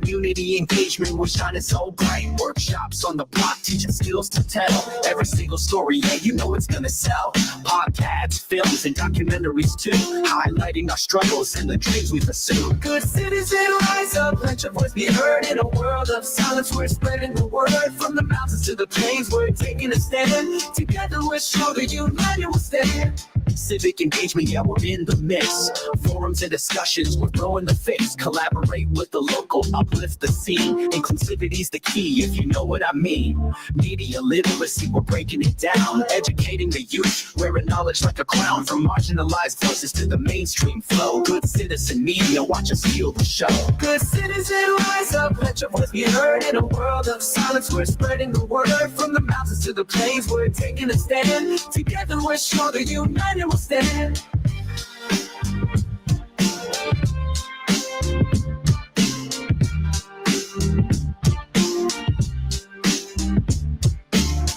community engagement, we're shining so bright. Workshops on the block, teaching skills to tell. Every single story, yeah, you know it's gonna sell. Podcasts, films, and documentaries too, highlighting our struggles and the dreams we pursue. Good citizen, rise up, let your voice be heard. In a world of silence, we're spreading the word. From the mountains to the plains, we're taking a stand. Together we're stronger, united we'll stand. Civic engagement, yeah, we're in the mix. Forums and discussions, we're throwing the fix. Collaborate with the local, uplift the scene. Inclusivity's the key, if you know what I mean. Media literacy, we're breaking it down. Educating the youth, wearing knowledge like a crown. From marginalized voices to the mainstream flow. Good citizen media, watch us heal the show. Good citizen, rise up, let your voice be heard. In a world of silence, we're spreading the word. From the mountains to the plains, we're taking a stand. Together we're stronger, united we'll stand.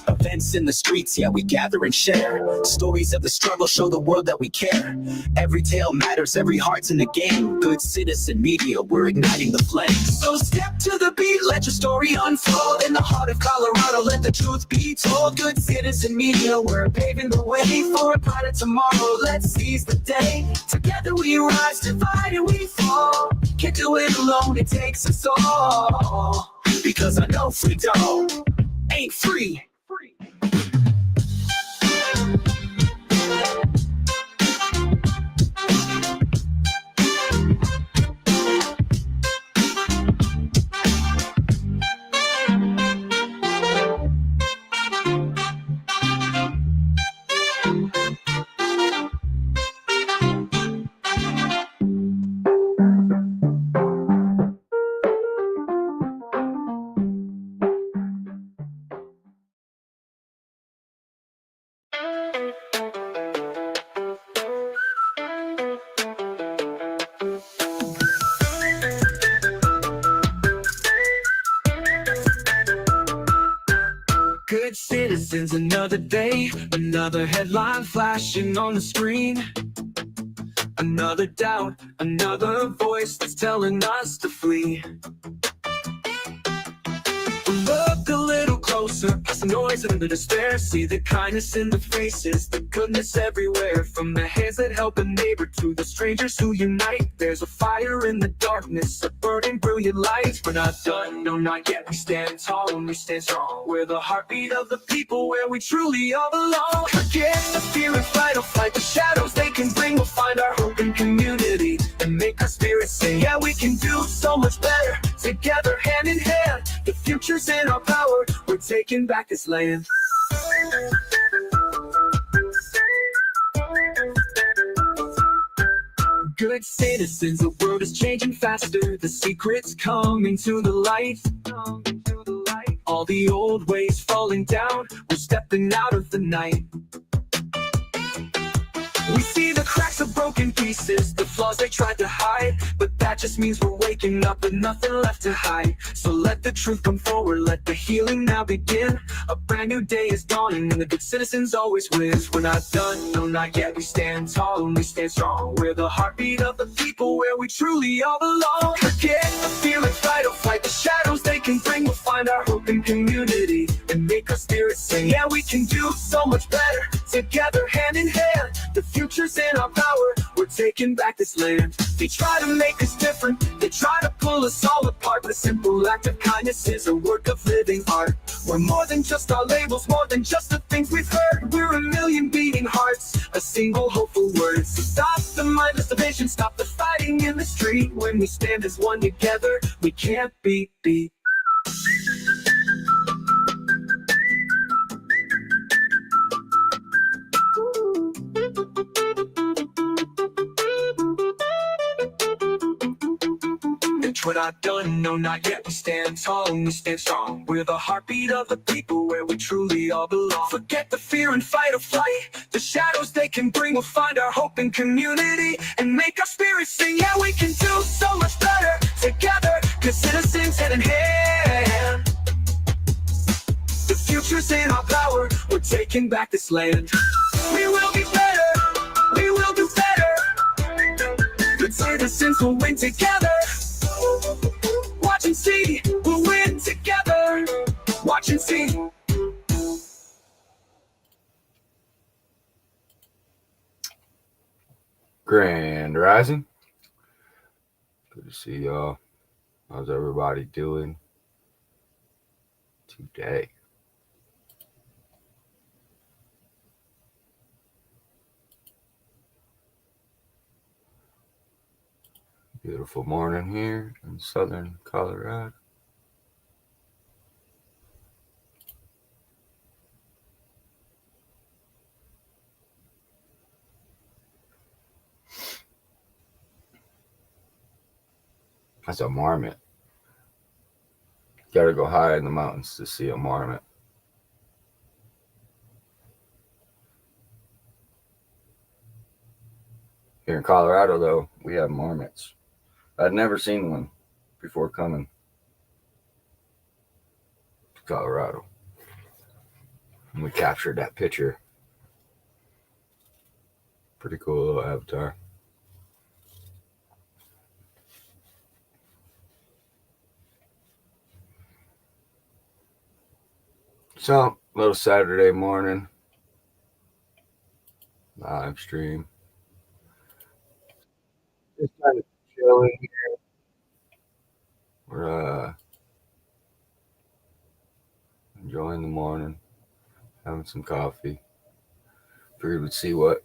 Events in the streets, yeah, we gather and share. Stories of the struggle show the world that we care. Every tale matters, every heart's in the game. Good citizen media, we're igniting the flame. So step to the beat, let your story unfold. In the heart of Colorado, let the truth be told. Good citizen media, we're paving the way for a brighter tomorrow. Let's seize the day. Together we rise, divided we fall. Can't do it alone, it takes us all. Because I know freedom ain't free. Good citizens, another day, another headline flashing on the screen. Another doubt, another voice that's telling us to flee. Look a little closer, past the noise and the despair. See the kindness in the faces, the goodness everywhere. From the hands that help a neighbor to the strangers who unite. There's a fire in the darkness, a burning brilliant light. We're not done, no not yet, we stand tall and we stand strong. We're the heartbeat of the people where we truly all belong. Forget the fear and fight, or fight the shadows they can bring. We'll find our hope in community and make our spirits sing. Yeah, we can do so much better, together hand in hand. The future's in our power, we're taking back this land. Good citizens, the world is changing faster. The secret's coming to the light. All the old ways falling down, we're stepping out of the night. We see the cracks of broken pieces, the flaws they tried to hide. But that just means we're waking up with nothing left to hide. So let the truth come forward, let the healing now begin. A brand new day is dawning and the good citizens always wins. We're not done, no not yet, we stand tall and we stand strong. We're the heartbeat of the people where we truly all belong. Forget the fear and fight, or fight the shadows they can bring. We'll find our hope in community and make our spirits sing. Yeah, we can do so much better, together hand in hand. The future's in our power, we're taking back this land. They try to make us different, they try to pull us all apart. The simple act of kindness is a work of living art. We're more than just our labels, more than just the things we've heard. We're a million beating hearts, a single hopeful word. So stop the mindless division, stop the fighting in the street. When we stand as one together, we can't be beat. We're not done, no not yet, we stand tall and we stand strong. We're the heartbeat of the people where we truly all belong. Forget the fear and fight or flight, the shadows they can bring. We'll find our hope in community and make our spirits sing. Yeah, we can do so much better, together, good citizens hand in hand. The future's in our power, we're taking back this land. We will be better, we will do better. Good citizens will win together. Watching and see. We'll win together. Watch and see. Grand Rising. Good to see y'all. How's everybody doing today? Beautiful morning here in southern Colorado. That's a marmot. Gotta go high in the mountains to see a marmot. Here in Colorado, though, we have marmots. I'd never seen one before coming to Colorado. And we captured that picture. Pretty cool little avatar. So, little Saturday morning live stream. Just kind of chilling here. We're enjoying the morning, having some coffee. Figured we'd see what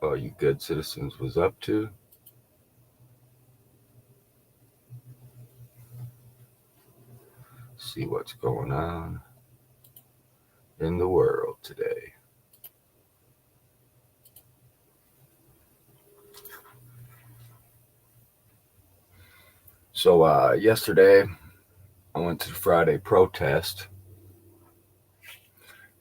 all you good citizens was up to. See what's going on in the world today. So yesterday I went to the Friday protest.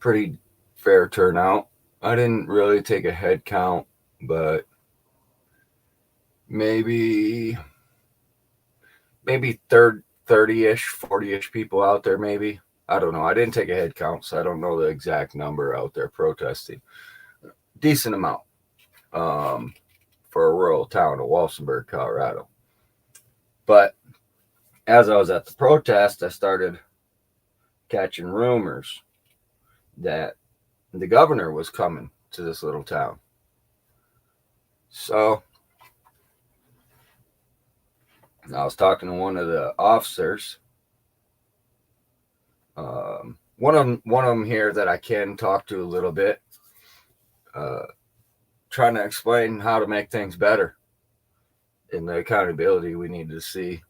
Pretty fair turnout. I didn't really take a head count, but maybe 30-ish, 40-ish people out there, maybe. I don't know. I didn't take a head count, so I don't know the exact number out there protesting. Decent amount for a rural town of Walsenburg, Colorado. But as I was at the protest, I started catching rumors that the governor was coming to this little town. So I was talking to one of the officers. One of them here that I can talk to a little bit, trying to explain how to make things better and the accountability we need to see,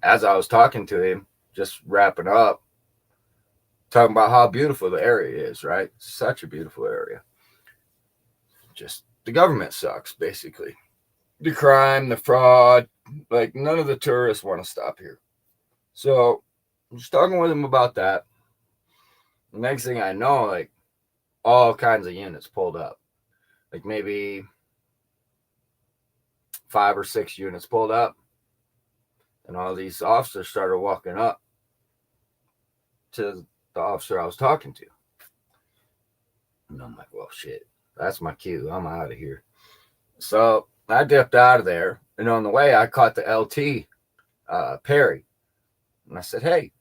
as I was talking to him, just wrapping up, talking about how beautiful the area is, right? Such a beautiful area. Just the government sucks, basically. The crime, the fraud, like none of the tourists want to stop here. So I'm just talking with him about that. The next thing I know, like all kinds of units pulled up. Like maybe 5 or 6 units pulled up. And all these officers started walking up to the officer I was talking to. And I'm like, well, shit, that's my cue. I'm out of here. So I dipped out of there. And on the way, I caught the LT, Perry. And I said, hey,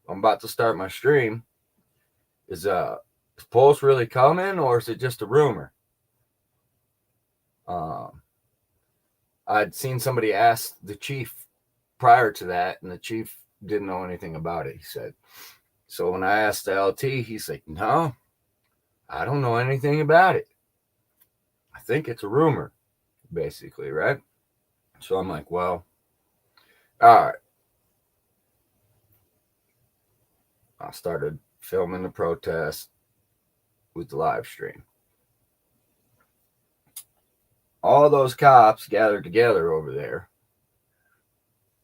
I'm about to start my stream. Is Pulse really coming, or is it just a rumor? I'd seen somebody ask the chief prior to that, and the chief didn't know anything about it, he said. So when I asked the LT, he's like, no, I don't know anything about it. I think it's a rumor, basically, right? So I'm like, well, all right. I started filming the protest with the live stream. All those cops gathered together over there.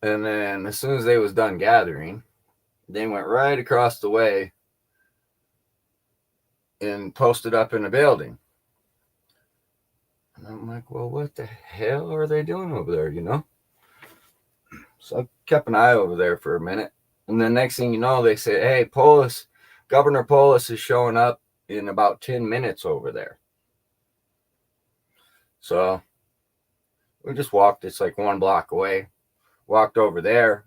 And then as soon as they was done gathering, they went right across the way and posted up in a building. And I'm like, well, what the hell are they doing over there, So I kept an eye over there for a minute. And the next thing you know, they said, hey, Governor Polis is showing up in about 10 minutes over there. So We just walked. It's like 1 block away. Walked over there.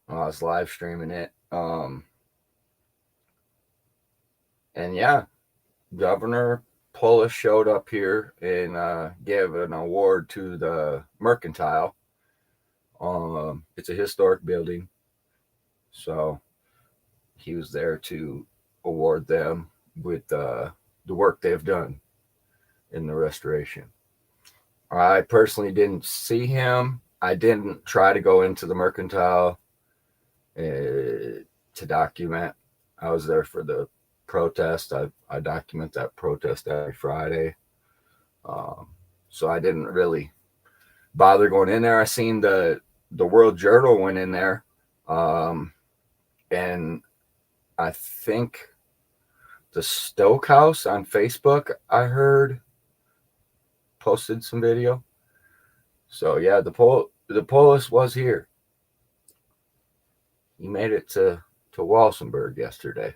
I was live streaming it. And yeah, Governor Polis showed up here and gave an award to the Mercantile. It's a historic building, so he was there to award them with the work they've done in the restoration. I personally didn't see him. I didn't try to go into the Mercantile to document. I was there for the protest. I document that protest every Friday. So I didn't really bother going in there. I seen the World Journal went in there. And I think the Stoke House on Facebook, I heard, posted some video. So yeah, the Polis was here. He made it to Walsenburg yesterday.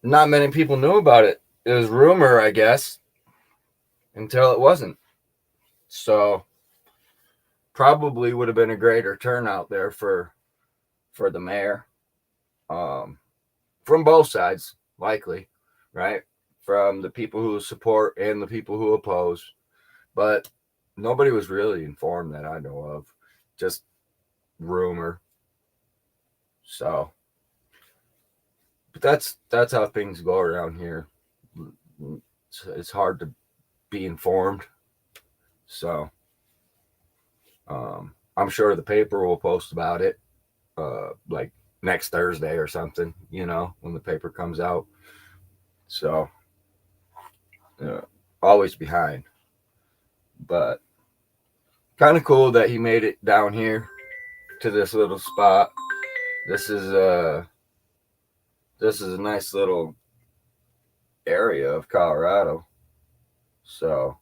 Not many people knew about it. It was rumor, I guess, until it wasn't. So probably would have been a greater turnout there for the mayor. From both sides, likely, right? From the people who support and the people who oppose. But nobody was really informed that I know of. Just rumor. So, but that's how things go around here. It's hard to be informed. So, I'm sure the paper will post about it, like next Thursday or something, when the paper comes out. So, always behind. But kind of cool that he made it down here to this little spot. This is a nice little area of Colorado. So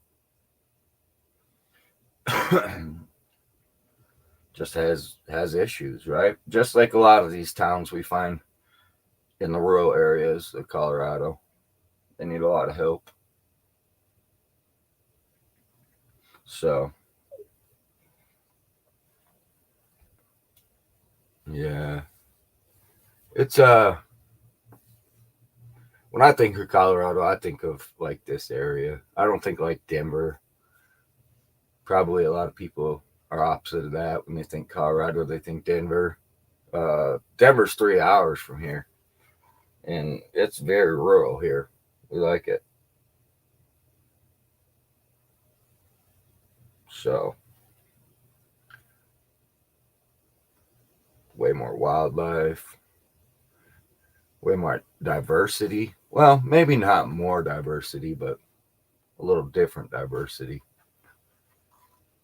just has issues, right? Just like a lot of these towns we find in the rural areas of Colorado. They need a lot of help. So yeah. It's when I think of Colorado, I think of like this area. I don't think like Denver. Probably a lot of people are opposite of that. When they think Colorado, they think Denver. Denver's 3 hours from here, and it's very rural here. We like it. So way more wildlife, way more diversity. Well, maybe not more diversity, but a little different diversity.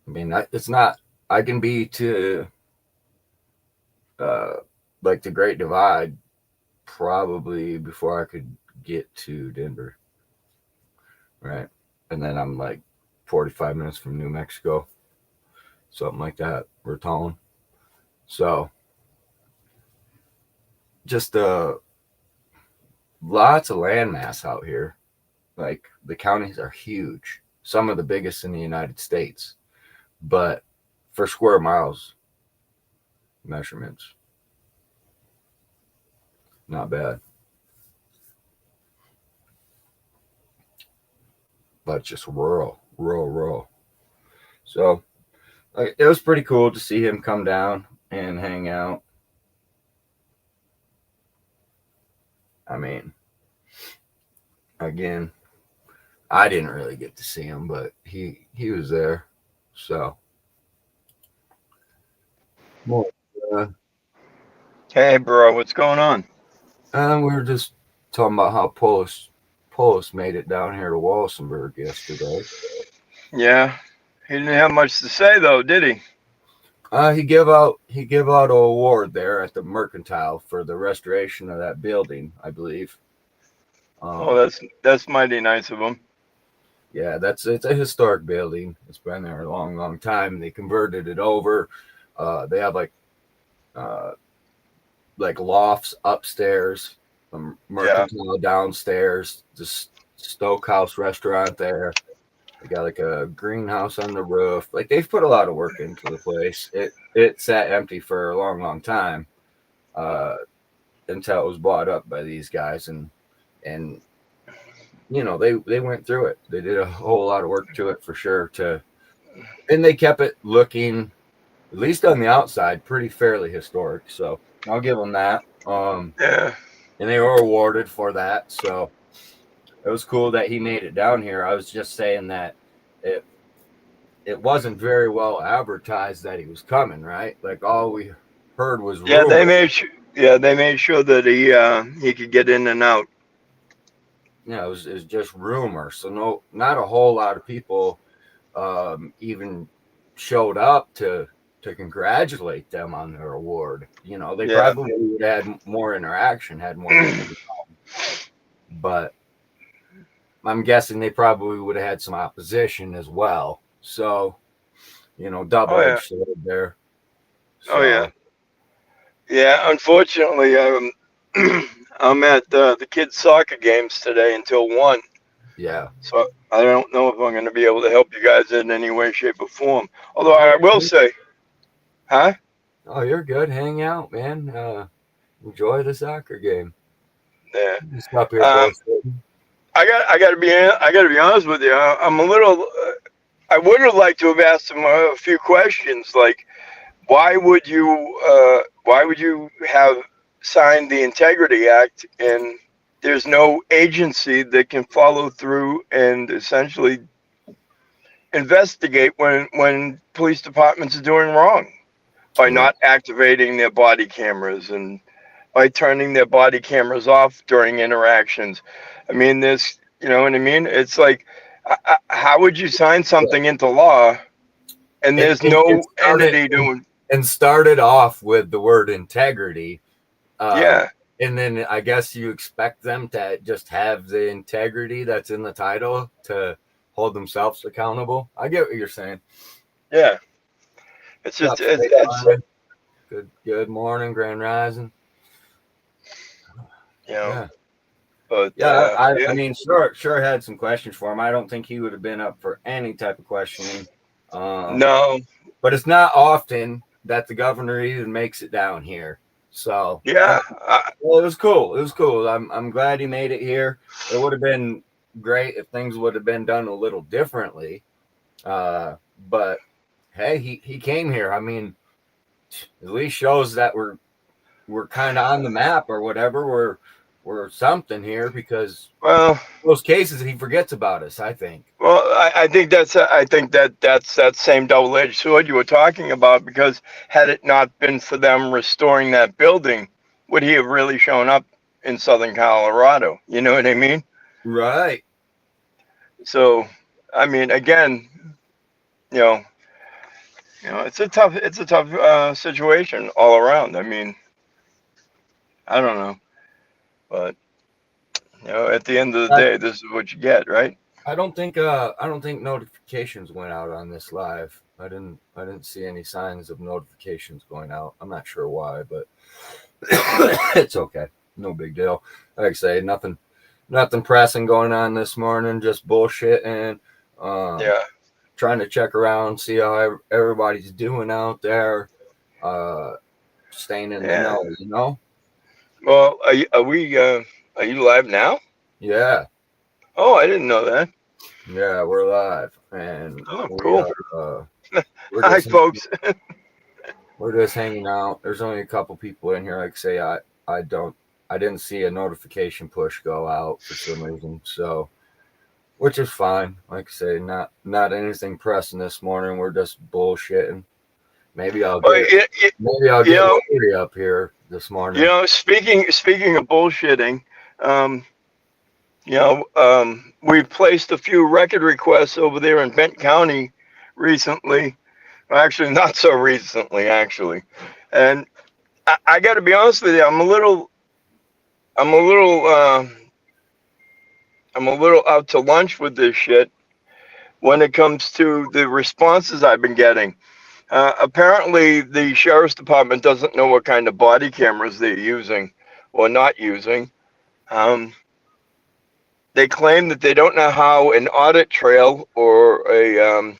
I mean, it's not, I can be to like the Great Divide probably before I could get to Denver. Right. And then I'm like 45 minutes from New Mexico, something like that. Raton. So just lots of landmass out here. Like the counties are huge, some of the biggest in the United States, but for square miles measurements, not bad. But just rural. So it was pretty cool to see him come down and hang out. I mean, again, I didn't really get to see him, but he was there. So, well, Hey, bro, what's going on? and we were just talking about how Polis made it down here to Walsenburg yesterday. Yeah, he didn't have much to say though, did he? He gave out an award there at the Mercantile for the restoration of that building, I believe. That's mighty nice of him. Yeah, it's a historic building. It's been there a long time. They converted it over. They have like lofts upstairs, Mercantile downstairs, the Stoke House restaurant there. They got like a greenhouse on the roof. Like they've put a lot of work into the place. It sat empty for a long, long time until it was bought up by these guys, and you know they went through it. They did a whole lot of work to it for sure. And they kept it looking, at least on the outside, pretty fairly historic. So I'll give them that. Yeah. And they were awarded for that. So it was cool that he made it down here. I was just saying that it wasn't very well advertised that he was coming, right? Like all we heard was Yeah, rumors. they made sure that he could get in and out. Yeah, it was just rumors. So not a whole lot of people even showed up to congratulate them on their award. You know, they probably would have had more interaction, had more people, but I'm guessing they probably would have had some opposition as well. So, you know, double-edged sword there. So, Oh yeah. Yeah, unfortunately, I'm at the kids' soccer games today until 1. yeah. So I don't know if I'm going to be able to help you guys in any way, shape, or form. Although I will say, huh? Oh, you're good. Hang out, man. Enjoy the soccer game. Yeah. Just up here I got to be honest with you. I'm a little. I would have liked to have asked him a few questions, like why would you have signed the Integrity Act and there's no agency that can follow through and essentially investigate when police departments are doing wrong by not activating their body cameras and by turning their body cameras off during interactions. I mean, this, you know what I mean? It's like, how would you sign something into law and there's no entity doing? And started off with the word integrity. Yeah. And then I guess you expect them to just have the integrity that's in the title to hold themselves accountable. I get what you're saying. Yeah. It's just, it's good morning, Grand Rising. You know, Yeah. but I mean, sure had some questions for him. I don't think he would have been up for any type of questioning. No. But it's not often that the governor even makes it down here. So yeah, well, it was cool. It was cool. I'm glad he made it here. It would have been great if things would have been done a little differently. But hey, he came here. I mean, at least shows that we're kind of on the map or whatever. We're something here, because most cases he forgets about us, I think. Well, I think that's that same double-edged sword you were talking about, because had it not been for them restoring that building, would he have really shown up in Southern Colorado? You know what I mean? Right. So, I mean, again, you know, it's a tough situation all around. I mean, I don't know, but at the end of the day, this is what you get, right? I don't think notifications went out on this live. I didn't see any signs of notifications going out. I'm not sure why, but it's okay. No big deal. Like I say, nothing pressing going on this morning. Just bullshit and trying to check around, see how everybody's doing out there. Staying in the know, you know. Well, are you live now? Yeah. Oh, I didn't know that. Yeah, we're live, and cool. Hi, folks. We're just hanging out. There's only a couple people in here. Like I say, I didn't see a notification push go out for some reason, so which is fine. Like I say, not anything pressing this morning. We're just bullshitting. Maybe I'll get Larry up here this morning. You know, speaking of bullshitting, we've placed a few record requests over there in Benton County recently. Well, actually, not so recently, actually. And I got to be honest with you, I'm a little out to lunch with this shit when it comes to the responses I've been getting. Apparently, the sheriff's department doesn't know what kind of body cameras they're using or not using. they claim that they don't know how an audit trail or a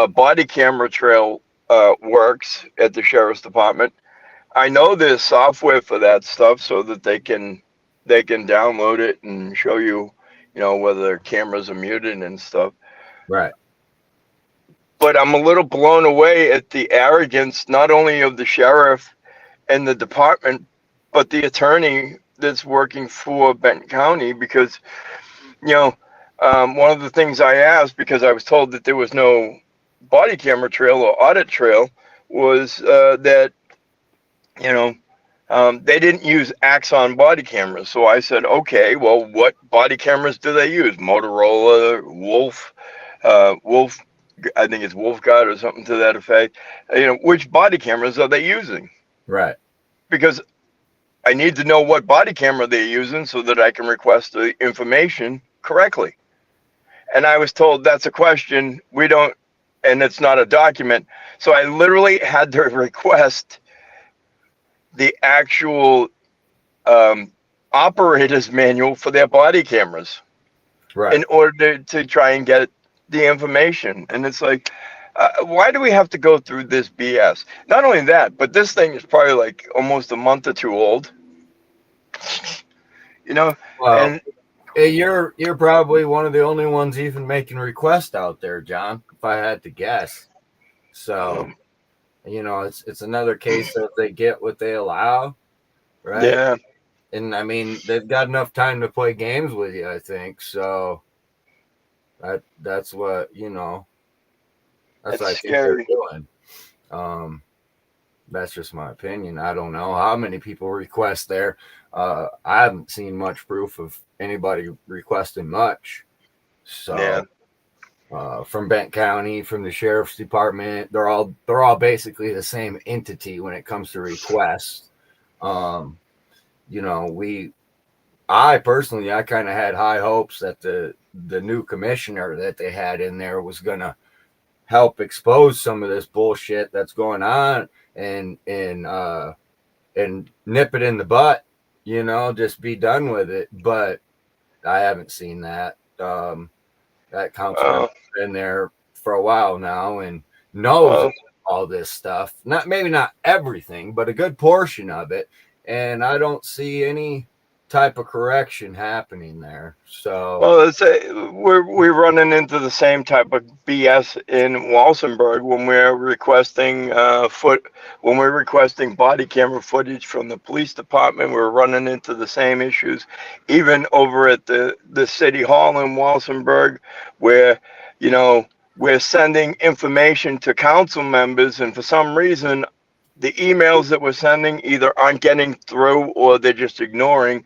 body camera trail works at the sheriff's department. I know there's software for that stuff so that they can download it and show you, whether cameras are muted and stuff. Right. But I'm a little blown away at the arrogance, not only of the sheriff and the department, but the attorney that's working for Benton County. Because, one of the things I asked, because I was told that there was no body camera trail or audit trail, was that, they didn't use Axon body cameras. So I said, okay, well, what body cameras do they use? Motorola, Wolf, I think it's Wolf Guard or something to that effect. Which body cameras are they using? Right. Because I need to know what body camera they're using so that I can request the information correctly. And I was told that's a question we don't, and it's not a document. So I literally had to request the actual operator's manual for their body cameras Right. in order to try and get the information. And it's like, why do we have to go through this BS? Not only that, but this thing is probably like almost a month or two old. Well, and you're probably one of the only ones even making requests out there, John, if I had to guess. So, it's another case of they get what they allow, right? yeah, And I mean, they've got enough time to play games with you, I think. So that's what, that's what I it's think they're scary. doing. That's just my opinion. I don't know how many people request there. I haven't seen much proof of anybody requesting much. So Yeah. from Benton County, from the sheriff's department, they're all basically the same entity when it comes to requests. I personally kind of had high hopes that the new commissioner that they had in there was gonna help expose some of this bullshit that's going on and nip it in the butt, just be done with it. But I haven't seen that. That councilman's been there for a while now and knows all this stuff. Maybe not everything, but a good portion of it. And I don't see any type of correction happening there. So Let's say we're running into the same type of BS in Walsenburg when we're requesting body camera footage from the police department. We're running into the same issues, even over at the city hall in Walsenburg, where we're sending information to council members, and for some reason, the emails that we're sending either aren't getting through or they're just ignoring.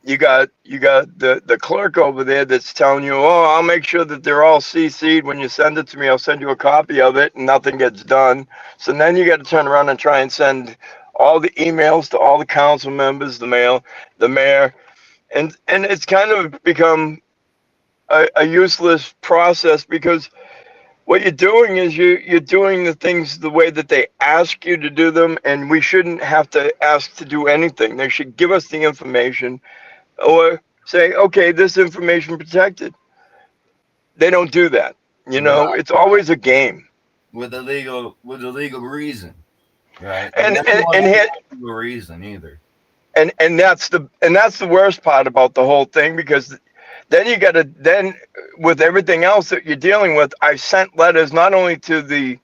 You got the clerk over there that's telling you, I'll make sure that they're all CC'd when you send it to me. I'll send you a copy of it, and nothing gets done. So then you got to turn around and try and send all the emails to all the council members, the mayor, and it's kind of become a useless process, because what you're doing is you're doing the things the way that they ask you to do them, and we shouldn't have to ask to do anything. They should give us the information or say, okay, this information protected. They don't do that. It's always a game. with a legal reason, right? And legal reason either. And that's the worst part about the whole thing, because then with everything else that you're dealing with, I sent letters not only to the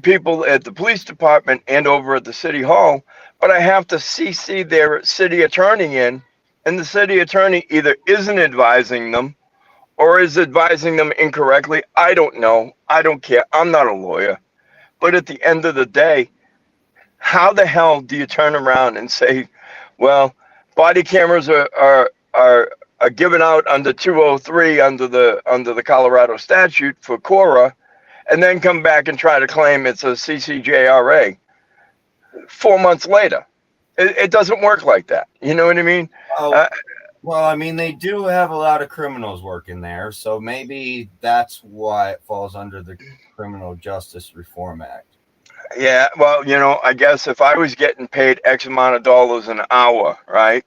people at the police department and over at the city hall, but I have to CC their city attorney in, and the city attorney either isn't advising them or is advising them incorrectly. I don't know. I don't care. I'm not a lawyer. But at the end of the day, how the hell do you turn around and say, well, body cameras are given out under 203 under the Colorado statute for Cora, and then come back and try to claim it's a CCJRA 4 months later? It doesn't work like that. You know what I mean? Well, I mean, they do have a lot of criminals working there, so maybe that's why it falls under the Criminal Justice Reform Act. Yeah, well, I guess if I was getting paid X amount of dollars an hour, right,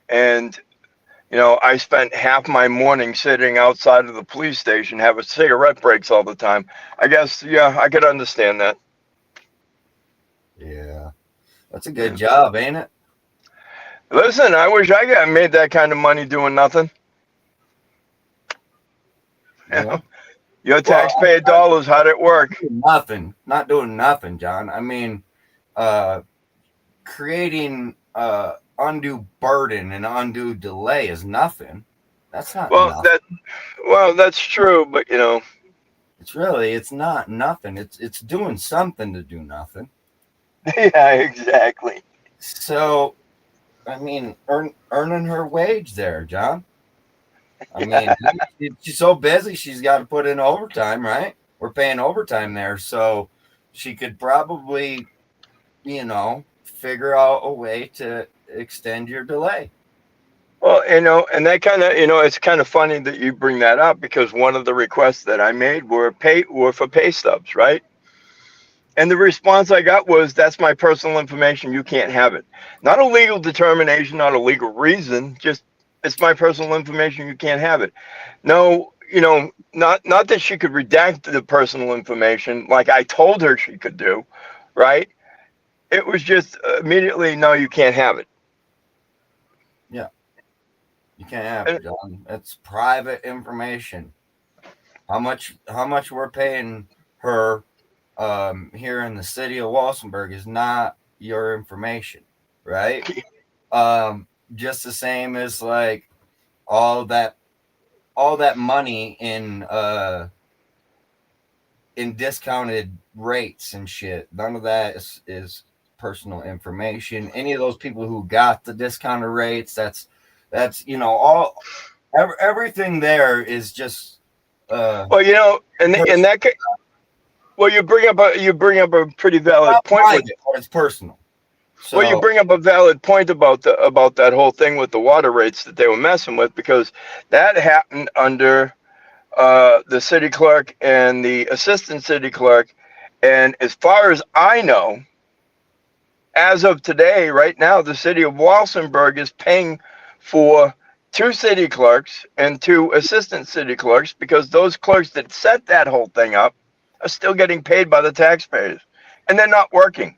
and I spent half my morning sitting outside of the police station having cigarette breaks all the time. I guess, yeah, I could understand that. Yeah, that's a good job, ain't it? Listen, I wish I got made that kind of money doing nothing. Yeah. Your Well, taxpayer dollars, how'd it work? not doing nothing, John. I mean, uh, creating undue burden and undue delay is nothing. That's not Well, nothing. that's true, but It's not nothing. It's doing something to do nothing. yeah, exactly. So, I mean, earning her wage there, John. I mean, she's so busy, she's got to put in overtime, right? We're paying overtime there, so she could probably, figure out a way to extend your delay. Well, and that kind of, it's kind of funny that you bring that up because one of the requests that I made were for pay stubs, right? And the response I got was, "That's my personal information. You can't have it." Not a legal determination, not a legal reason. Just it's my personal information. You can't have it. No, not that she could redact the personal information like I told her she could do, right? It was just immediately, no, you can't have it. Yeah, you can't have And, it, John. That's private information. How much we're paying her here in the city of Walsenburg is not your information, right? Just the same as like all that all that money in discounted rates and shit. None of that is personal information. Any of those people who got the discounted rates, that's everything there is just well, and that well, you bring up a pretty valid not point with. private, but it's personal. Well, you So bring up a valid point about that whole thing with the water rates that they were messing with because that happened under the city clerk and the assistant city clerk, and as far as I know, as of today, right now, the city of Walsenburg is paying for two city clerks and two assistant city clerks because those clerks that set that whole thing up are still getting paid by the taxpayers, and they're not working.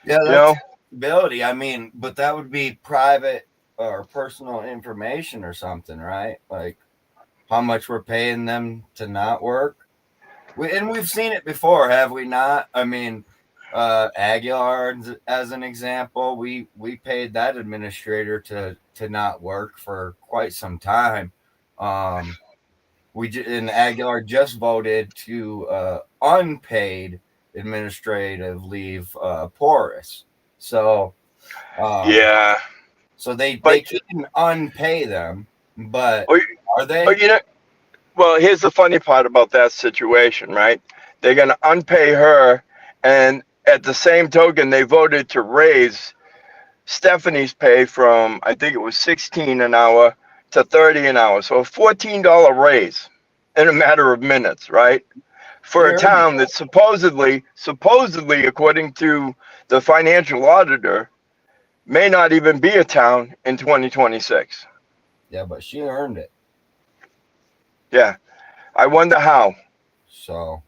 yeah, You that's know, ability. I mean, but that would be private or personal information or something, right? Like how much we're paying them to not work. And we've seen it before, have we not? I mean, Aguilar, as an example, we paid that administrator to not work for quite some time. Um, and Aguilar just voted to unpaid administrative leave porous. So, um, yeah, so they but can unpay them, but or, are or they? well, here's the funny part about that situation, right? They're going to unpay her, and at the same token, they voted to raise Stephanie's pay from I think it was 16 an hour to 30 an hour, so a $14 raise in a matter of minutes, right? For a Sure. town that supposedly, according to the financial auditor, may not even be a town in 2026. Yeah, but she earned it. Yeah, I wonder how. So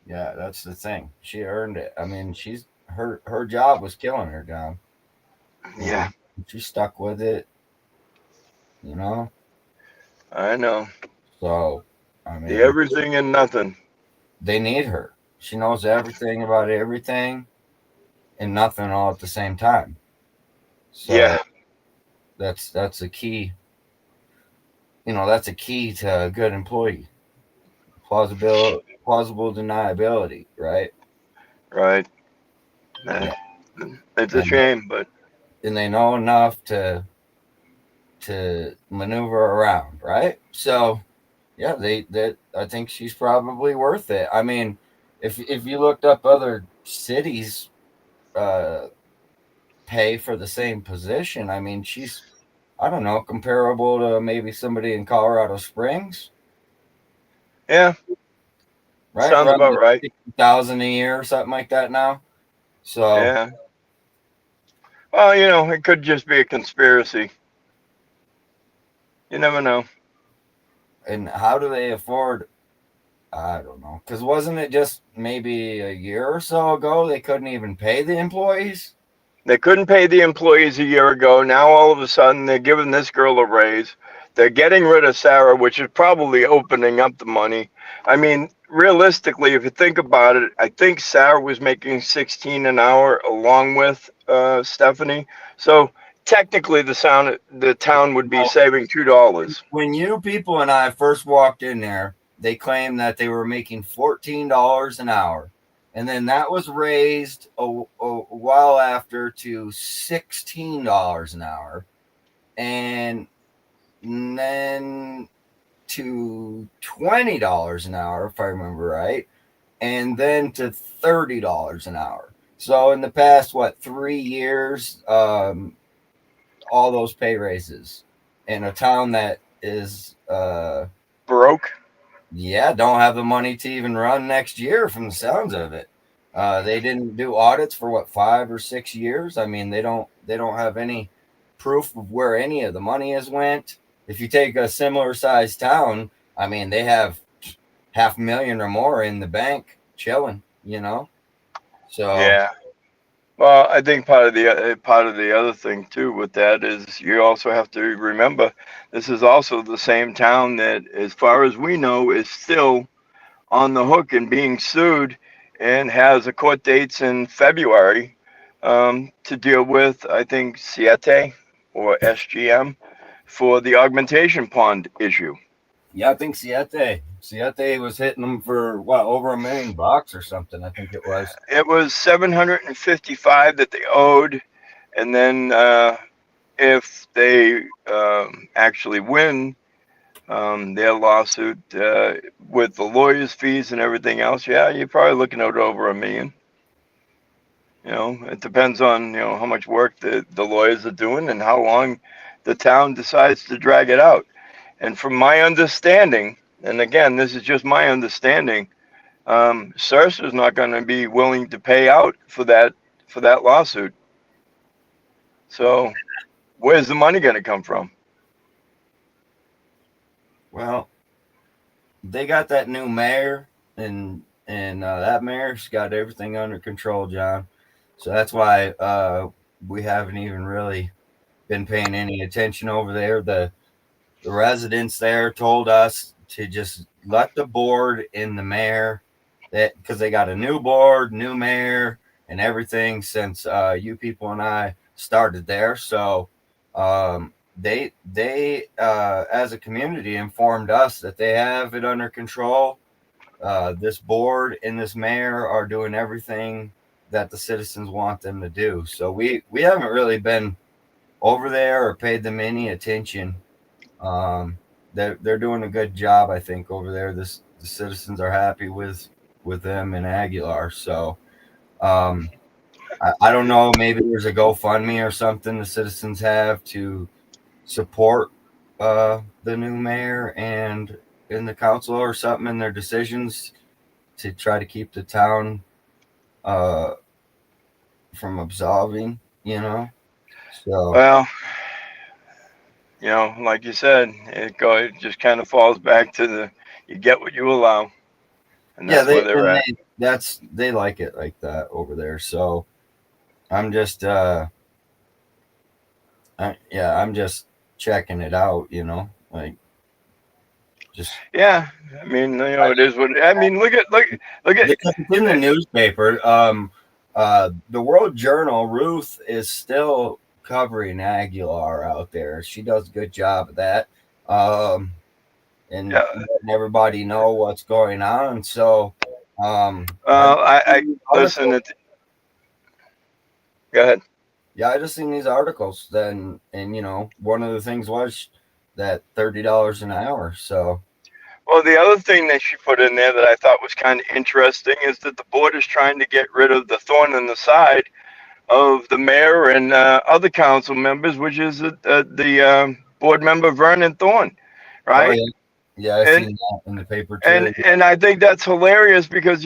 yeah, that's the thing. She earned it. I mean, her job was killing her, John. You know, Yeah, she stuck with it. You know, I know. so I The mean, everything and nothing. they need her. She knows everything about everything and nothing all at the same time. So Yeah, that's a key. That's a key to a good employee. Plausible deniability, right? right. Yeah, It's a and shame, but and they know enough to maneuver around, right? So yeah, that I think she's probably worth it. I mean, if you looked up other cities uh pay for the same position, I mean she's, I don't know, comparable to maybe somebody in Colorado Springs, yeah, right? sounds Around about right. 60,000 a year or something like that now. So Yeah. Well, you know, it could just be a conspiracy. You never know. And how do they afford? I don't know. Because wasn't it just maybe a year or so ago they couldn't even pay the employees? They couldn't pay the employees a year ago. Now all of a sudden they're giving this girl a raise. They're getting rid of Sarah, which is probably opening up the money. I mean, realistically, if you think about it, I think Sarah was making 16 an hour along with Stephanie. So technically, the town would be saving $2. When you people and I first walked in there, they claimed that they were making $14 an hour. And then that was raised a while after to $16 an hour. And then to $20 an hour, if I remember right. And then to $30 an hour. So in the past, 3 years, all those pay raises in a town that is Broke. yeah, don't have the money to even run next year from the sounds of it. They didn't do audits for 5 or 6 years. I mean, they don't have any proof of where any of the money has went. If you take a similar sized town, I mean, they have $500,000 or more in the bank chilling, you know. So Yeah. Well, I think part of the other thing too with that is you also have to remember this is also the same town that, as far as we know, is still on the hook and being sued, and has a court dates in February to deal with, I think, Siete or SGM for the augmentation pond issue. yeah, I think Siete was hitting them for over $1 million or something. I think it was. It was 755 that they owed, and then if they actually win their lawsuit with the lawyers' fees and everything else, yeah, you're probably looking at over $1 million. You know, it depends on how much work the lawyers are doing and how long the town decides to drag it out. And from my understanding, and again, this is just my understanding, Sursa's not going to be willing to pay out for that lawsuit. So, where's the money going to come from? Well, they got that new mayor, and that mayor's got everything under control, John. So that's why we haven't even really been paying any attention over there. The residents there told us to just let the board and the mayor, that because they got a new board, new mayor, and everything since you people and I started there. So they as a community informed us that they have it under control. This board and this mayor are doing everything that the citizens want them to do. So we haven't really been over there or paid them any attention. They're doing a good job, I think, over there. The citizens are happy with them in Aguilar. So I don't know. Maybe there's a GoFundMe or something the citizens have to support the new mayor and in the council or something in their decisions to try to keep the town from absolving, So Well, like you said, it just kind of falls back to you get what you allow, and that's where they're at. They like it like that over there. So I'm just I'm just checking it out, like just Yeah, I mean, it is what I mean. Look at it's in the newspaper. The World Journal, Ruth is still covering Aguilar out there. She does a good job of that. And letting everybody know what's going on. So I listen. Go ahead. Yeah, I just seen these articles. And one of the things was that $30 an hour. So, well, the other thing that she put in there that I thought was kind of interesting is that the board is trying to get rid of the thorn in the side of the mayor and other council members, which is the board member Vernon Thorne, right? Oh, yeah, I seen that in the paper too. And I think that's hilarious because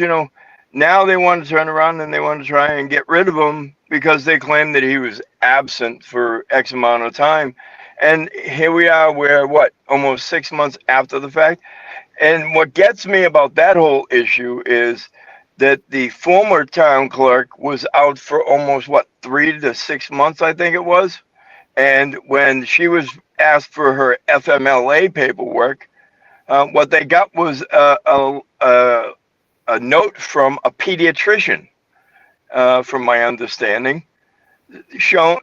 now they want to turn around and they want to try and get rid of him because they claim that he was absent for X amount of time. And here we are, we're what, almost 6 months after the fact. And what gets me about that whole issue is that the former town clerk was out for almost what, 3 to 6 months, I think it was. And when she was asked for her FMLA paperwork, what they got was a note from a pediatrician, from my understanding,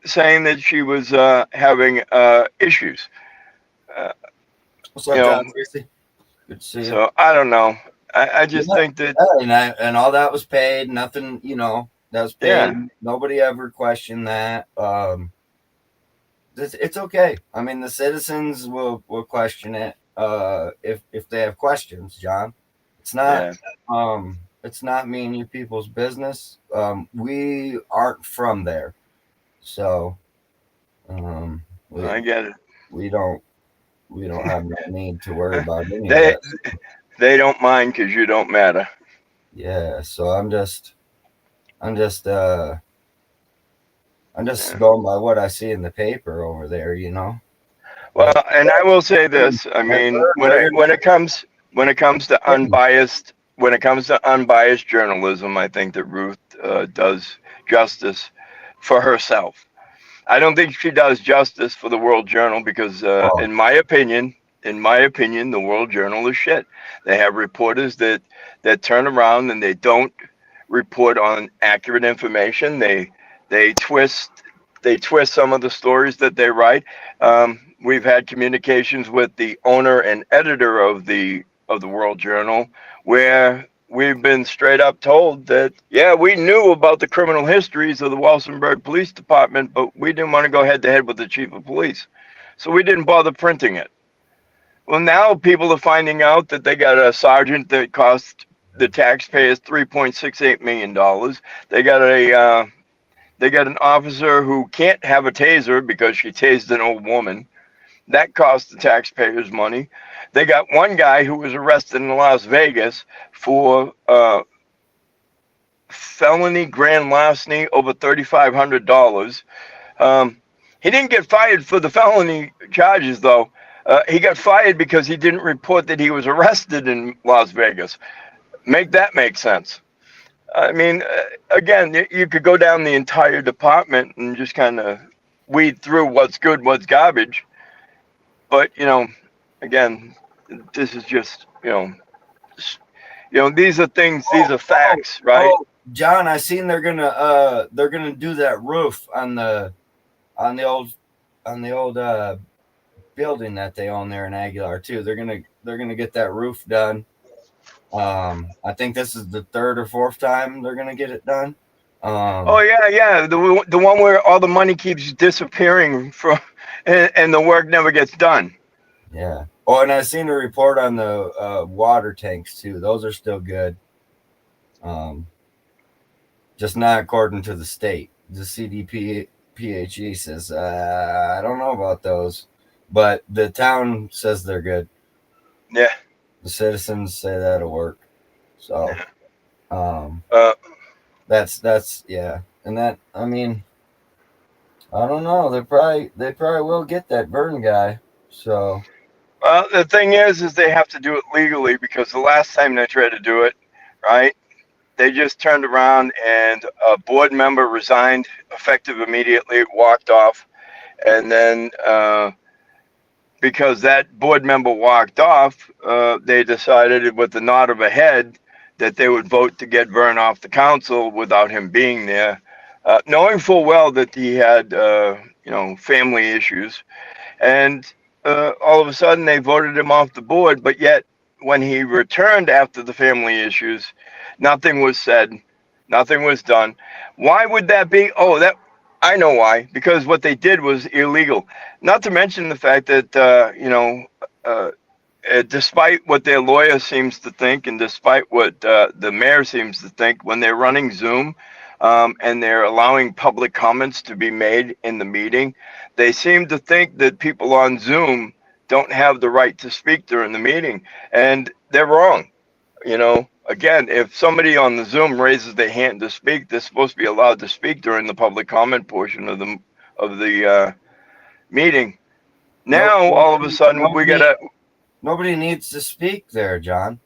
saying that she was having issues. What's You up, know, John Tracy? Good to see you. so I don't know. I just Yeah. think that, And all that was paid. Nothing, that was paid. Yeah. Nobody ever questioned that. It's okay. I mean, the citizens will question it if they have questions, John. It's not it's not me and you people's business. We aren't from there, so I get it. we don't have no need to worry about any of They that. they don't mind because you don't matter. Yeah, so I'm just going by what I see in the paper over there, Well, and I will say this. I mean, when it comes to unbiased journalism, I think that Ruth does justice for herself. I don't think she does justice for the World Journal because, in my opinion, the World Journal is shit. They have reporters that turn around and they don't report on accurate information. They twist some of the stories that they write. We've had communications with the owner and editor of the World Journal where we've been straight up told that, yeah, we knew about the criminal histories of the Walsenburg Police Department, but we didn't want to go head to head with the chief of police. So we didn't bother printing it. Well, now people are finding out that they got a sergeant that cost the taxpayers $3.68 million. They got an officer who can't have a taser because she tased an old woman. That cost the taxpayers money. They got one guy who was arrested in Las Vegas for felony grand larceny over $3,500. He didn't get fired for the felony charges, though. He got fired because he didn't report that he was arrested in Las Vegas. Make that make sense. I mean, again, you could go down the entire department and just kind of weed through what's good, what's garbage. But, again, this is just, these are things, these are facts, right? Oh, John, I seen they're gonna do that roof on the old building that they own there in Aguilar too. They're gonna get that roof done. I think this is the 3rd or 4th time they're gonna get it done. Oh yeah, the one where all the money keeps disappearing from, and the work never gets done. Yeah. Oh, and I seen a report on the water tanks too. Those are still good. Just not according to the state. The CDPHE says I don't know about those, but the town says they're good. Yeah. The citizens say that'll work. So, that's yeah. And that, I mean, I don't know. They probably will get that Burn guy. So. Well, the thing is they have to do it legally because the last time they tried to do it, right, they just turned around and a board member resigned effective immediately, walked off, and then because that board member walked off, they decided with the nod of a head that they would vote to get Vern off the council without him being there, knowing full well that he had, family issues. And all of a sudden they voted him off the board, but yet when he returned after the family issues, nothing was said, nothing was done. Why would that be? Oh, that I know why. Because what they did was illegal. Not to mention the fact that despite what their lawyer seems to think, and despite what the mayor seems to think, when they're running Zoom and they're allowing public comments to be made in the meeting, they seem to think that people on Zoom don't have the right to speak during the meeting, and they're wrong. again, if somebody on the Zoom raises their hand to speak, they're supposed to be allowed to speak during the public comment portion of the meeting. Nope. Now, all of a sudden, we gotta. Nobody needs to speak there, John.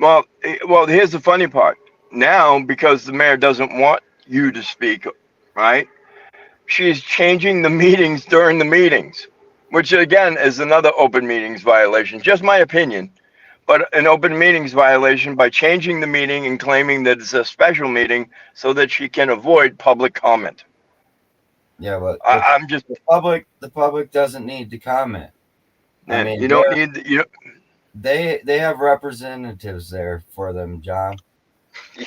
Well, here's the funny part. Now, because the mayor doesn't want you to speak, right? She's changing the meetings during the meetings, which again is another open meetings violation. Just my opinion, but an open meetings violation by changing the meeting and claiming that it's a special meeting so that she can avoid public comment. Yeah, but I'm just the public doesn't need to comment. man. You don't need They have representatives there for them, John.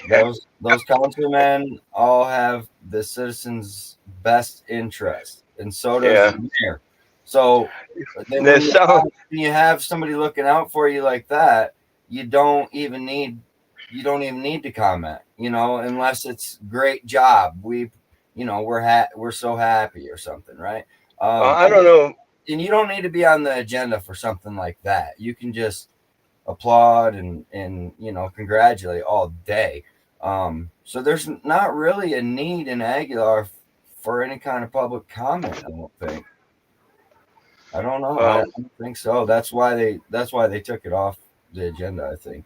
yeah. Those councilmen all have the citizens' best interest, and so does the mayor. So when you have somebody looking out for you like that, you don't even need to comment, unless it's great job. We're so happy or something, right? I don't know. And you don't need to be on the agenda for something like that. You can just applaud and congratulate all day. So there's not really a need in Aguilar for any kind of public comment, I don't think. I don't know. I don't think so. That's why they took it off the agenda, I think.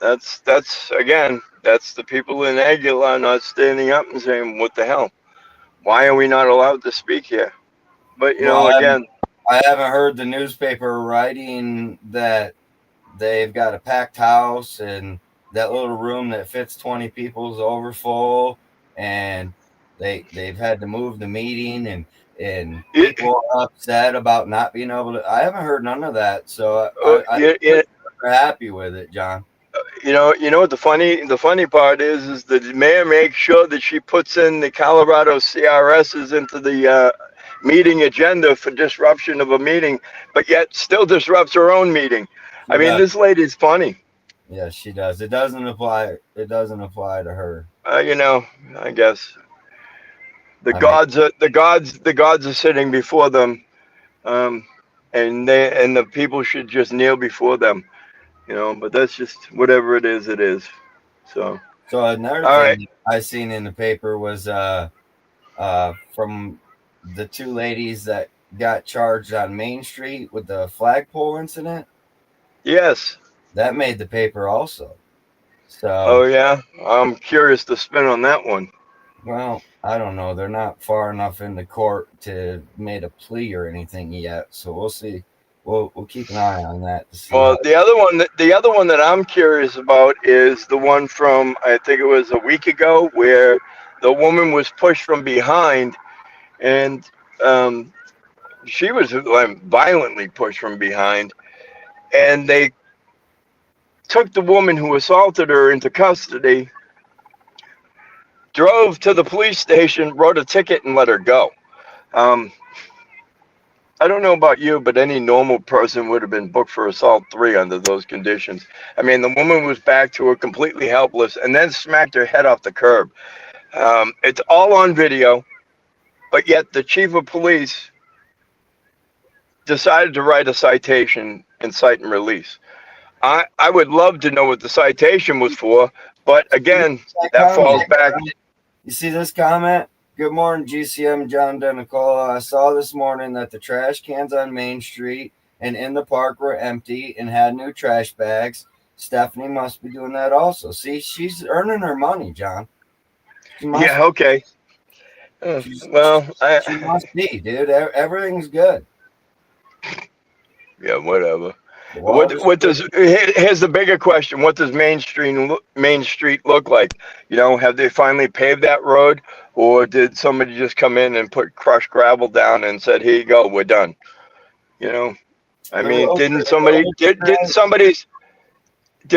That's the people in Aguilar not standing up and saying, "What the hell? Why are we not allowed to speak here?" But again, I haven't heard the newspaper writing that they've got a packed house and that little room that fits 20 people is over full, and they've had to move the meeting and people are upset about not being able to. I haven't heard none of that, so I'm happy with it, John. You know what the funny part is that the mayor makes sure that she puts in the Colorado CRSs into the meeting agenda for disruption of a meeting, but yet still disrupts her own meeting. I mean, this lady's funny. Yeah, she does. It doesn't apply to her. I guess the gods are sitting before them, and the people should just kneel before them. But that's just whatever it is. It is. So another thing I seen in the paper was from the two ladies that got charged on Main Street with the flagpole incident. Yes. That made the paper also. So. Oh yeah, I'm curious to spin on that one. Well, I don't know. They're not far enough into court to made a plea or anything yet, so we'll see. We'll keep an eye on that. To see the other one that I'm curious about is the one from, I think it was a week ago, where the woman was pushed from behind, and she was violently pushed from behind, and they took the woman who assaulted her into custody, drove to the police station, wrote a ticket, and let her go. I don't know about you, but any normal person would have been booked for assault 3 under those conditions. I mean, the woman was back to her completely helpless and then smacked her head off the curb. It's all on video, but yet the chief of police decided to write a citation and cite and release. I would love to know what the citation was for, but again, that falls back. You see this comment? Good morning, GCM, John DeNicola. I saw this morning that the trash cans on Main Street and in the park were empty and had new trash bags. Stephanie must be doing that also. See, she's earning her money, John. Yeah, okay. She must be, dude. Everything's good. Yeah, whatever. What does here's the bigger question: what does Main Street look like? Have they finally paved that road, or did somebody just come in and put crushed gravel down and said, "Here you go, we're done"? I mean, didn't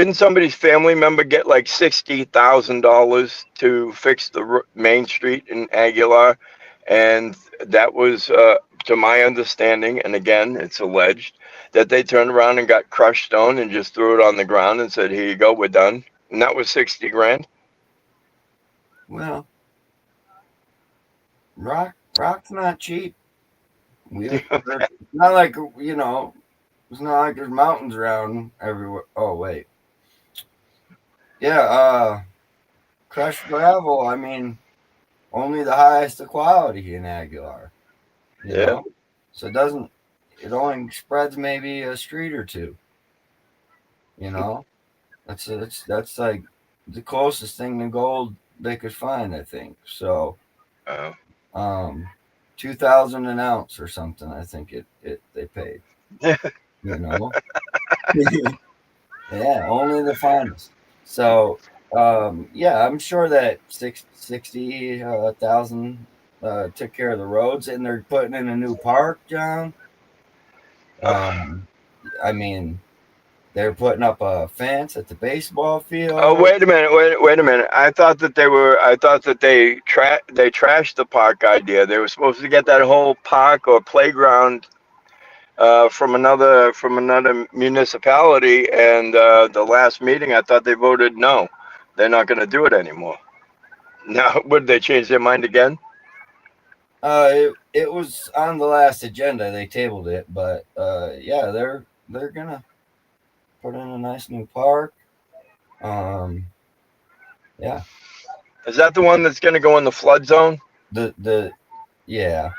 somebody's family member get like $60,000 to fix the Main Street in Aguilar, and that was, to my understanding, and again, it's alleged, that they turned around and got crushed stone and just threw it on the ground and said, "Here you go, we're done." And that was $60,000. Well, rock's not cheap. It's not like, it's not like there's mountains around everywhere. Oh, wait. Yeah, crushed gravel. I mean, only the highest of quality in Aguilar. You know, so it only spreads maybe a street or two. You know, that's like the closest thing to gold they could find, I think. So, 2,000 an ounce or something. I think they paid. You know, yeah, only the finest. So, yeah, I'm sure that 60,000 took care of the roads, and they're putting in a new park, John. I mean, they're putting up a fence at the baseball field. Oh, wait a minute. Wait a minute. I thought that they trashed the park idea. They were supposed to get that whole park or playground from another municipality, and the last meeting I thought they voted no. They're not going to do it anymore. Now, would they change their mind again? It was on the last agenda. They tabled it, but yeah, they're gonna put in a nice new park. Yeah. Is that the one that's going to go in the flood zone? Yeah.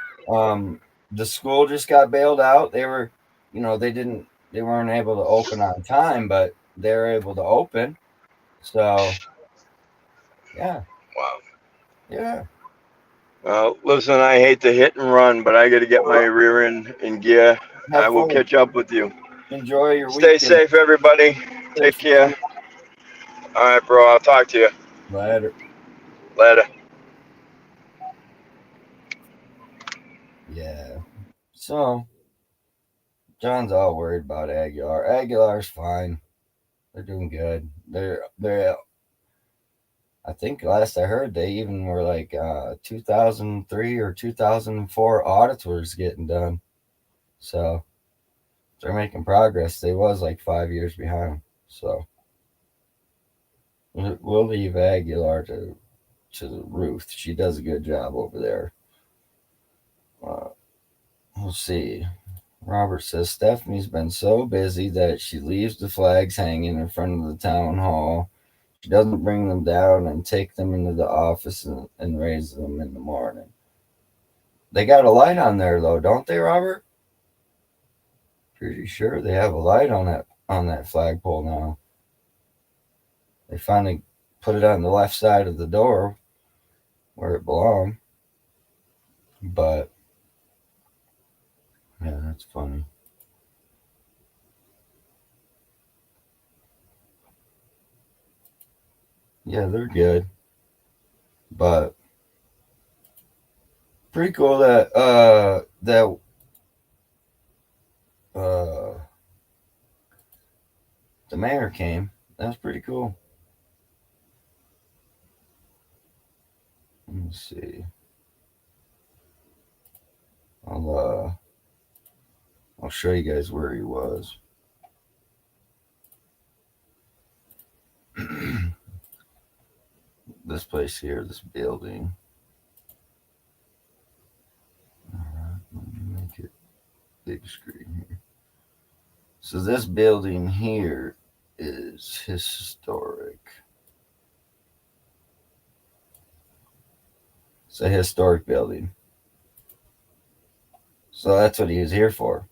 The school just got bailed out. They were, they weren't able to open on time, but they were able to open. So, yeah. Wow. Yeah. Well, listen, I hate to hit and run, but I got to get my rear end in gear. I will catch up with you. Enjoy your Stay weekend. safe, everybody. Take care. All right, bro. I'll talk to you. Later. Yeah. So, John's all worried about Aguilar. Aguilar's fine. They're doing good. They're I think last I heard they even were like 2003 or 2004 audits was getting done. So they're making progress. They was like 5 years behind. So we'll leave Aguilar to Ruth. She does a good job over there. We'll see. Robert says Stephanie's been so busy that she leaves the flags hanging in front of the town hall. She doesn't bring them down and take them into the office and raise them in the morning. They got a light on there though, don't they, Robert? Pretty sure they have a light on that flagpole now. They finally put it on the left side of the door where it belonged. But yeah, that's funny. Yeah, they're good. But pretty cool that the mayor came. That was pretty cool. Let me see. I'll show you guys where he was. This place here, this building. All right, let me make it big screen here. So this building here is historic. It's a historic building. So that's what he was here for.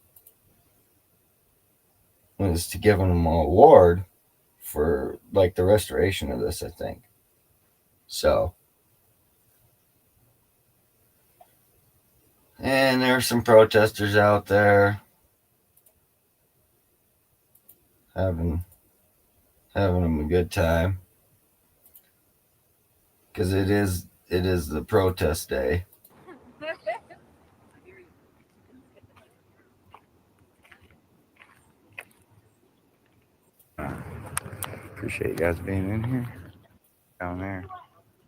Was to give him an award for like the restoration of this, I think. So, and there's some protesters out there having them a good time because it is the protest day. Appreciate you guys being in here. Down there.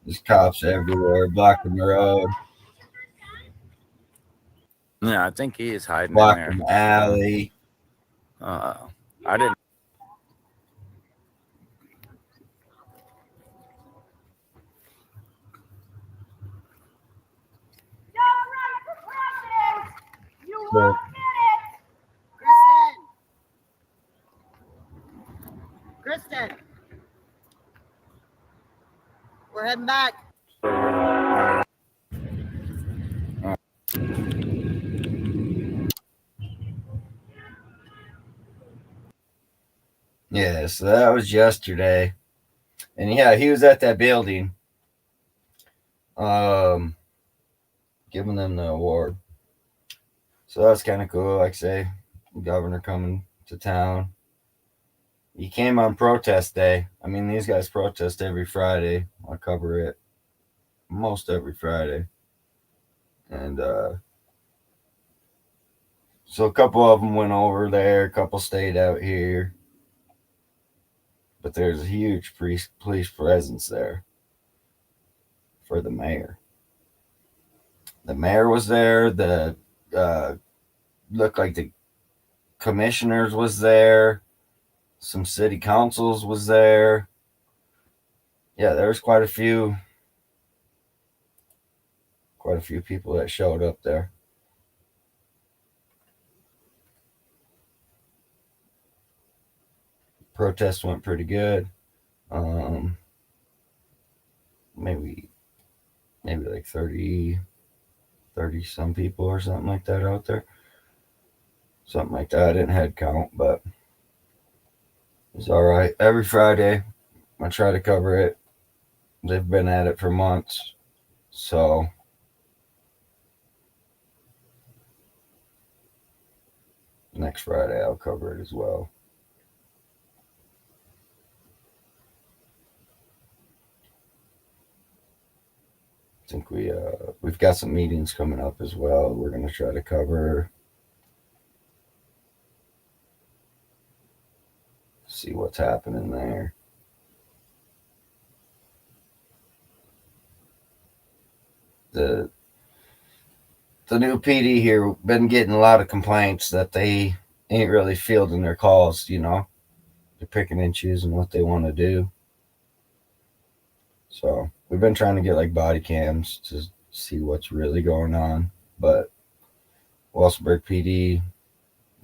There's cops everywhere blocking the road. Yeah, I think he is hiding blocking in there. The alley. I didn't. So, Kristen. We're heading back. Yeah, so that was yesterday. And yeah, he was at that building giving them the award. So that was kind of cool. Like I say, the governor coming to town. He came on protest day. I mean, these guys protest every Friday. I cover it most every Friday. And so a couple of them went over there, a couple stayed out here. But there's a huge police presence there for the mayor. The mayor was there. The looked like the commissioners was there. Some city councils was there. Yeah, there was quite a few people that showed up there. Protest went pretty good. Maybe like 30 some people or something like that out there. Something like that. I didn't head count, but it was all right. Every Friday, I try to cover it. They've been at it for months. So next Friday, I'll cover it as well. I think we've got some meetings coming up as well. We're going to try to cover, see what's happening there. The new PD here been getting a lot of complaints that they ain't really fielding their calls, you know. They're picking and choosing what they want to do. So we've been trying to get like body cams to see what's really going on, but Walsenburg PD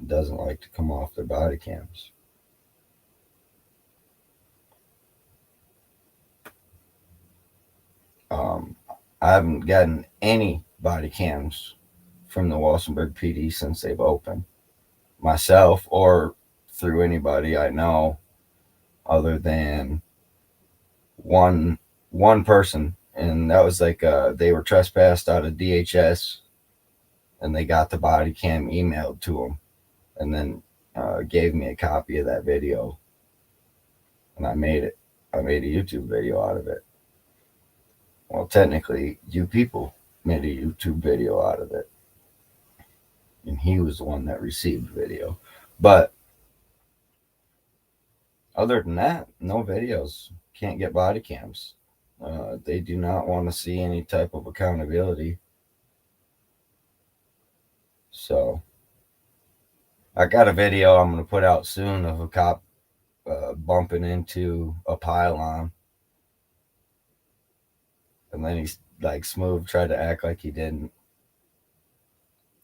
doesn't like to come off their body cams. I haven't gotten any body cams from the Walsenburg PD since they've opened, myself or through anybody I know, other than one person, and that was like they were trespassed out of DHS, and they got the body cam emailed to them, and then gave me a copy of that video, and I made a YouTube video out of it. Well, technically, you people made a YouTube video out of it, and he was the one that received the video. But other than that, no videos. Can't get body cams. They do not want to see any type of accountability. So I got a video I'm going to put out soon of a cop bumping into a pylon. And then he's like smooth, tried to act like he didn't.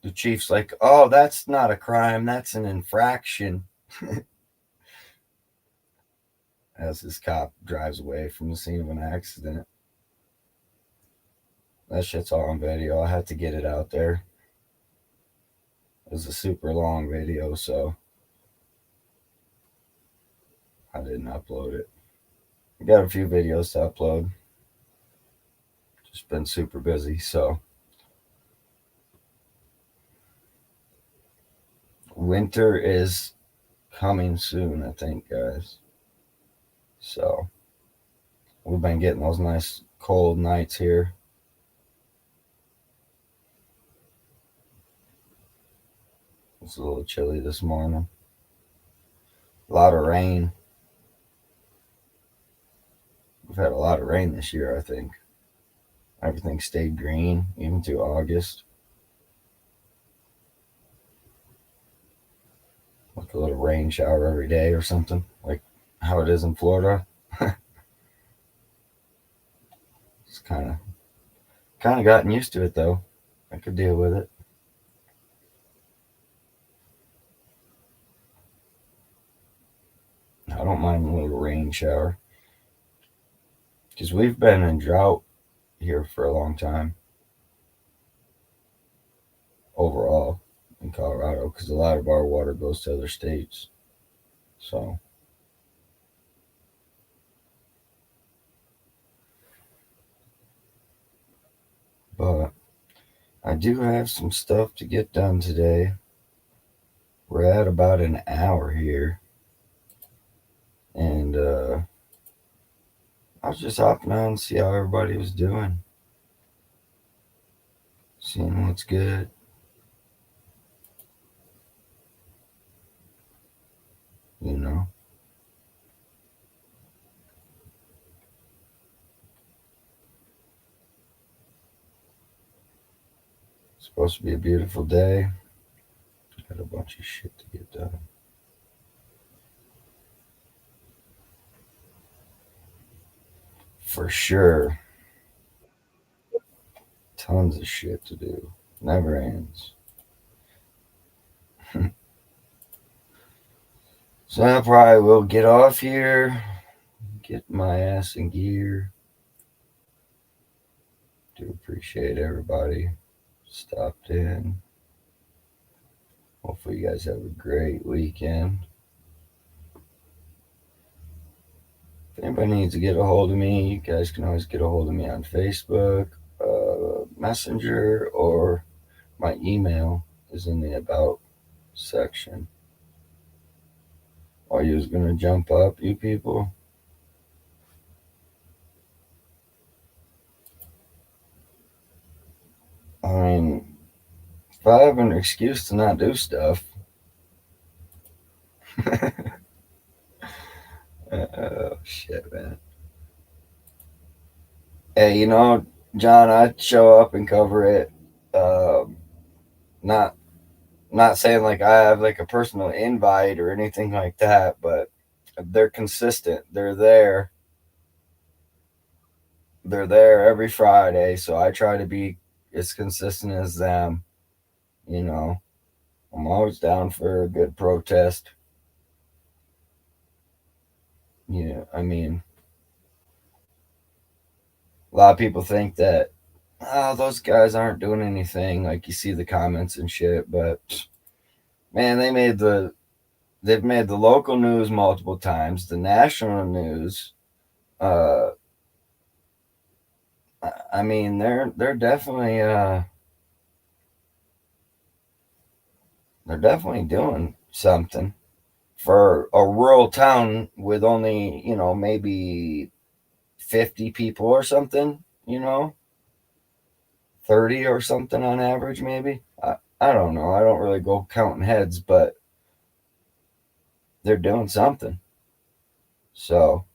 The chief's like, oh, that's not a crime. That's an infraction. As this cop drives away from the scene of an accident. That shit's all on video. I had to get it out there. It was a super long video, so I didn't upload it. I got a few videos to upload. Just been super busy, so. Winter is coming soon, I think, guys. So we've been getting those nice cold nights here. It's a little chilly this morning. A lot of rain. We've had a lot of rain this year, I think. Everything stayed green, even through August. Like a little rain shower every day or something, like how it is in Florida. It's kind of gotten used to it, though. I could deal with it. I don't mind a little rain shower. because we've been in drought here for a long time overall in Colorado, because a lot of our water goes to other states. So but I do have some stuff to get done today. We're at about an hour here, and I was just hopping on and see how everybody was doing, seeing what's good. You know, it's supposed to be a beautiful day. Got a bunch of shit to get done. For sure. Tons of shit to do. Never ends. So I probably will get off here, get my ass in gear. Do appreciate everybody stopped in. Hopefully you guys have a great weekend. If anybody needs to get a hold of me, you guys can always get a hold of me on Facebook, Messenger, or my email is in the About section. Are you going to jump up, you people? I mean, if I have an excuse to not do stuff, oh shit, man. Hey, you know, John, I'd show up and cover it. Not saying like I have like a personal invite or anything like that, but they're consistent. They're there. They're there every Friday, so I try to be as consistent as them. You know, I'm always down for a good protest. Yeah, I mean, a lot of people think that, oh, those guys aren't doing anything. Like you see the comments and shit, but man, they've made the local news multiple times, the national news. I mean, they're definitely doing something for a rural town with only, you know, maybe 50 people or something, you know, 30 or something on average, maybe. I don't know. I don't really go counting heads, but they're doing something. So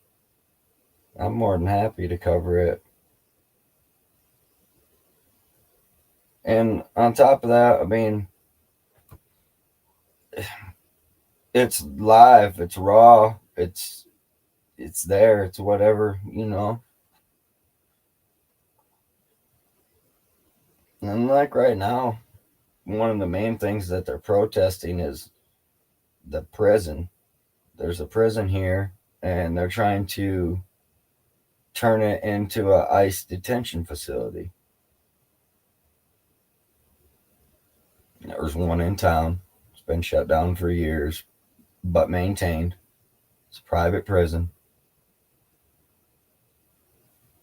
I'm more than happy to cover it. And on top of that, I mean, it's live, it's raw, it's there, it's whatever, you know. And like right now, one of the main things that they're protesting is the prison. There's a prison here, and they're trying to turn it into a ICE detention facility. There's one in town. It's been shut down for years, but maintained. It's a private prison.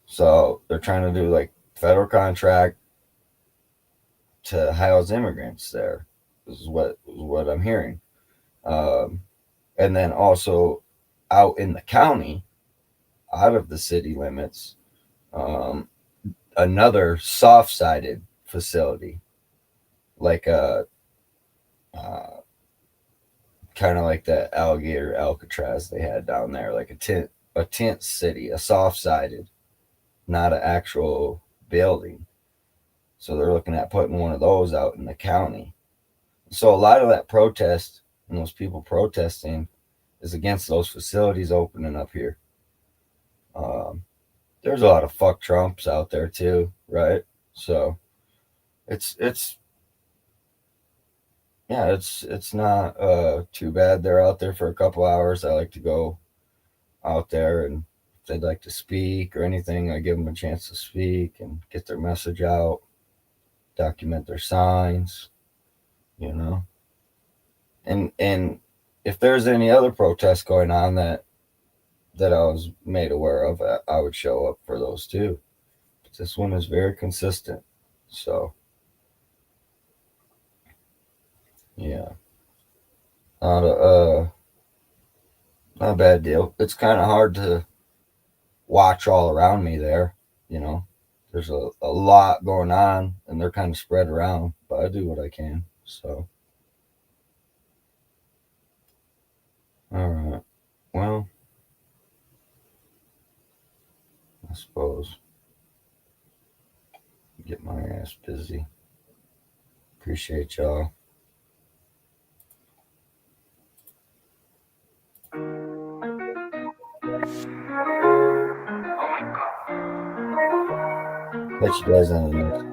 So they're trying to do like federal contract to house immigrants there. This is what I'm hearing. And then also out in the county, out of the city limits, another soft-sided facility, like a kind of like the alligator Alcatraz they had down there, like a tent city, a soft-sided, not an actual building. So they're looking at putting one of those out in the county. So a lot of that protest and those people protesting is against those facilities opening up here. There's a lot of fuck Trumps out there too, right? So it's not too bad. They're out there for a couple hours. I like to go out there, and if they'd like to speak or anything, I give them a chance to speak and get their message out, document their signs, you know. And if there's any other protests going on that I was made aware of, I would show up for those too. But this one is very consistent. So, yeah. Not a bad deal. It's kind of hard to watch all around me there, you know. There's a lot going on and they're kind of spread around, but I do what I can. So, all right. Well, I suppose get my ass busy. Appreciate y'all. Catch you guys on the next.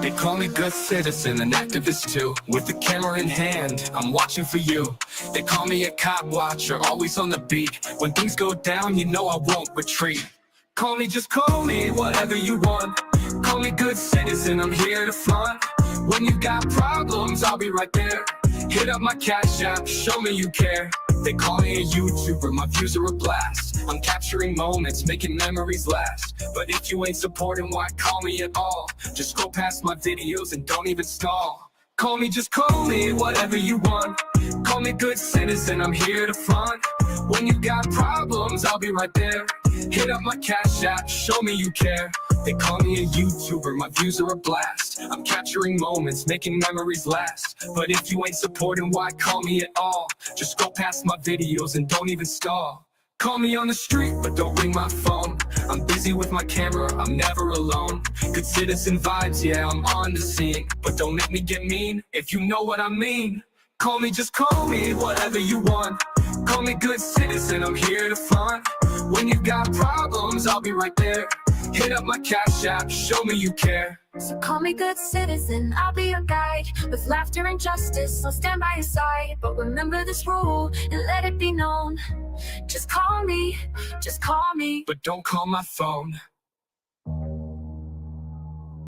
They call me good citizen, an activist too. With the camera in hand, I'm watching for you. They call me a cop watcher, always on the beat. When things go down, you know I won't retreat. Call me, just call me, whatever you want. Call me good citizen, I'm here to front. When you got problems, I'll be right there. Hit up my Cash App, show me you care. They call me a YouTuber, my views are a blast. I'm capturing moments, making memories last. But if you ain't supporting, why call me at all? Just go past my videos and don't even stall. Call me, just call me, whatever you want. Call me good citizen, I'm here to front. When you got problems, I'll be right there. Hit up my Cash App, show me you care. They call me a YouTuber, my views are a blast. I'm capturing moments, making memories last. But if you ain't supporting, why call me at all? Just go past my videos and don't even stall. Call me on the street, but don't ring my phone. I'm busy with my camera, I'm never alone. Good citizen vibes, yeah, I'm on the scene. But don't make me get mean, if you know what I mean. Call me, just call me, whatever you want. Call me good citizen, I'm here to front. When you got problems, I'll be right there. Hit up my Cash App, show me you care. So call me good citizen, I'll be your guide. With laughter and justice, I'll stand by your side. But remember this rule, and let it be known. Just call me, just call me. But don't call my phone.